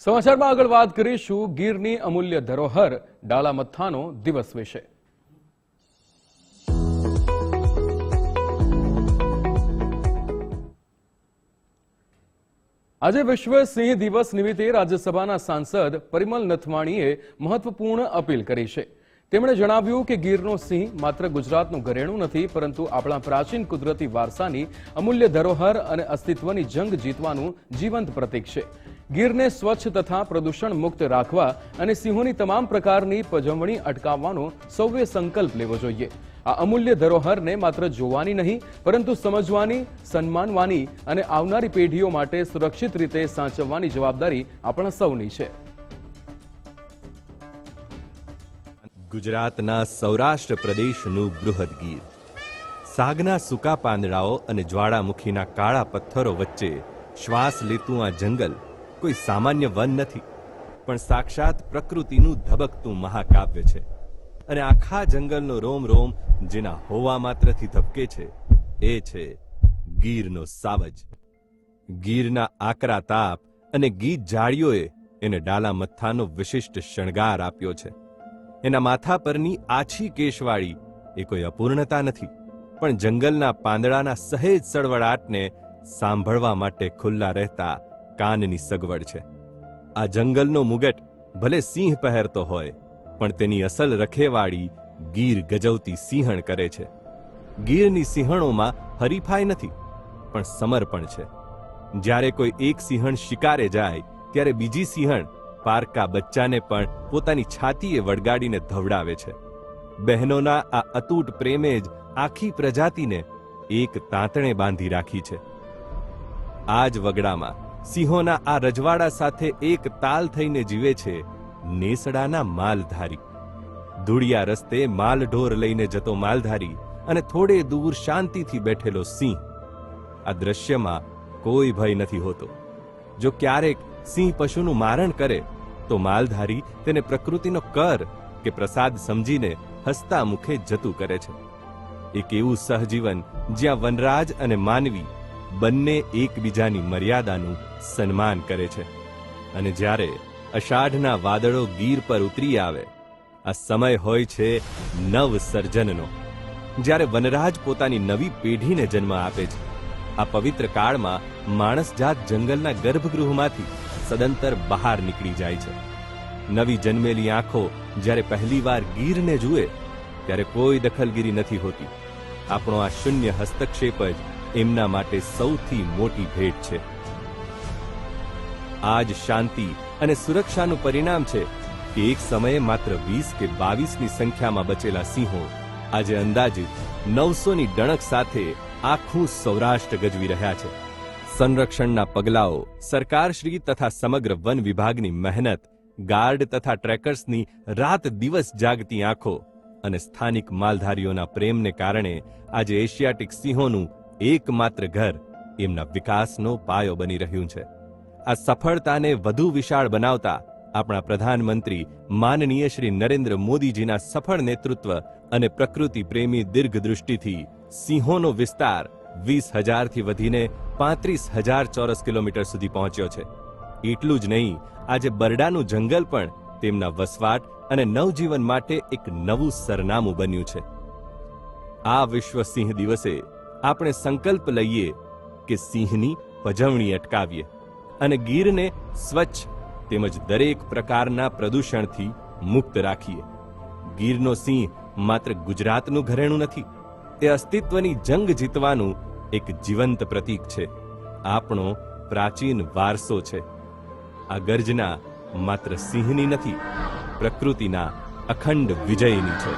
સમાચારમાં આગળ વાત કરીશું ગીરની અમૂલ્ય ધરોહર ડાલામથ્થાનો દિવસ વિશે। આજે વિશ્વ સિંહ દિવસ નિમિત્તે રાજ્યસભાના સાંસદ પરિમલ નથવાણીએ મહત્વપૂર્ણ અપીલ કરી છે। તેમણે જણાવ્યું કે ગીરનો સિંહ માત્ર ગુજરાતનું ઘરેણું નથી, પરંતુ આપણા પ્રાચીન કુદરતી વારસાની અમૂલ્ય ધરોહર અને અસ્તિત્વની જંગ જીતવાનું જીવંત પ્રતીક છે। ગીરને સ્વચ્છ તથા પ્રદૂષણ મુક્ત રાખવા અને સિંહોની તમામ પ્રકારની પજવણી અટકાવવાનો સૌએ સંકલ્પ લેવો જોઈએ। આ અમૂલ્ય ધરોહરને માત્ર જોવાની નહીં, પરંતુ સમજવાની, સન્માનવાની અને આવનારી પેઢીઓ માટે સુરક્ષિત રીતે સાચવવાની જવાબદારી આપણા સૌની છે। ગુજરાતના સૌરાષ્ટ્ર પ્રદેશનું બૃહદ ગીર, સાગના સૂકા પાંદડાઓ અને જ્વાળામુખીના કાળા પથ્થરો વચ્ચે શ્વાસ લેતું આ જંગલ કોઈ સામાન્ય વન નથી, પણ સાક્ષાત પ્રકૃતિનું ધબકતું મહાકાવ્ય છે। અને આખા જંગલનો રોમ રોમ જેના હોવા માત્રથી ધબકે છે એ છે ગીરનો સાવજ। ગીરના આકરા તાપ અને ગીચ ઝાડીઓએ એને ડાલામથ્થાનો વિશિષ્ટ શણગાર આપ્યો છે। એના માથા પરની આછી કેશવાળી એ કોઈ અપૂર્ણતા નથી, પણ જંગલના પાંદડાના સહેજ સળવળાટને સાંભળવા માટે ખુલ્લા રહેતા કાનની સગવડ છે। આ જંગલનો મુગટ ભલે સિંહ પહેરતો હોય, પણ તેની અસલ રખેવાળી ગીર ગજવતી સિંહણ કરે છે। ગીરની સિંહણોમાં હરીફાઈ નથી, પણ સમર્પણ છે। જ્યારે કોઈ એક સિંહણ શિકારે જાય, ત્યારે બીજી સિંહણ પારકા બચ્ચાને પણ પોતાની છાતીએ વળગાડીને ધવડાવે છે। બહેનોના આ અતૂટ પ્રેમે જ આખી પ્રજાતિને એક તાંતણે બાંધી રાખી છે। આ જ વગડામાં સિંહોના આ રજવાડા સાથે એક તાલ થઈને જીવે છે નેસડાના માલધારી। ધૂળિયા રસ્તે માલઢોર લઈને જતો માલધારી અને થોડે દૂર શાંતિથી બેઠેલો સિંહ। આ દ્રશ્યમાં કોઈ ભય નથી હોતો। જો ક્યારેક સિંહ પશુનું મારણ કરે તો માલધારી તેને પ્રકૃતિનો કર કે પ્રસાદ સમજીને હસતા મુખે જતું કરે છે। એક એવું સહજીવન જ્યાં વનરાજ અને માનવી બંને એકબીજાની મર્યાદાનું સન્માન કરે છે। અને જ્યારે અષાઢના વાદળો ગીર પર ઉતરી આવે, આ સમય હોય છે નવ સર્જનનો, જ્યારે વનરાજ પોતાની નવી પેઢીને જન્મ આપે છે। આ પવિત્ર કાળમાં માણસજાત જંગલના ગર્ભગૃહમાંથી સદંતર બહાર નીકળી જાય છે। નવી જન્મેલી આંખો જ્યારે પહેલીવાર ગીરને જુએ, ત્યારે કોઈ દખલગીરી નથી હોતી। આપણો આ શૂન્ય હસ્તક્ષેપ જ એમના માટે સૌથી મોટી ભેટ છે। આજ શાંતિ અને સુરક્ષાનું પરિણામ છે કે એક સમયે માત્ર 20 કે 22ની સંખ્યામાં બચેલા સિંહો આજે અંદાજિત 900ની ડણક સાથે આખું સૌરાષ્ટ્ર ગજવી રહ્યા છે। સંરક્ષણના પગલાઓ, સરકારશ્રી તથા સમગ્ર વન વિભાગની મહેનત, ગાર્ડ તથા ટ્રેકર્સની રાત દિવસ જાગતી આંખો અને સ્થાનિક માલધારીઓના પ્રેમને કારણે આજે એશિયાટિક સિંહોનું એકમાત્ર ઘર એમના વિકાસનો પાયો બની રહ્યું છે। આ સફળતાને વધુ વિશાળ બનાવતા આપણા પ્રધાનમંત્રી માનનીય શ્રી નરેન્દ્ર મોદીજીના સફળ નેતૃત્વ અને પ્રકૃતિ પ્રેમી દીર્ઘદૃષ્ટિથી સિંહોનો વિસ્તાર 20,000થી વધીને 35,000 ચોરસ કિલોમીટર સુધી પહોંચ્યો છે। એટલું જ નહીં, આજે બરડાનું જંગલ પણ તેમના વસવાટ અને નવજીવન માટે એક નવું સરનામું બન્યું છે। આ વિશ્વ સિંહ દિવસે આપણે સંકલ્પ લઈએ કે સિંહની પજવણી અટકાવીએ અને ગીરને સ્વચ્છ તેમજ દરેક પ્રકારના પ્રદૂષણથી મુક્ત રાખીએ। ગીરનો સિંહ માત્ર ગુજરાતનું ઘરેણું નથી, તે અસ્તિત્વની જંગ જીતવાનું એક જીવંત પ્રતીક છે, આપણો પ્રાચીન વારસો છે। આ ગર્જના માત્ર સિંહની નથી, પ્રકૃતિના અખંડ વિજયની છે।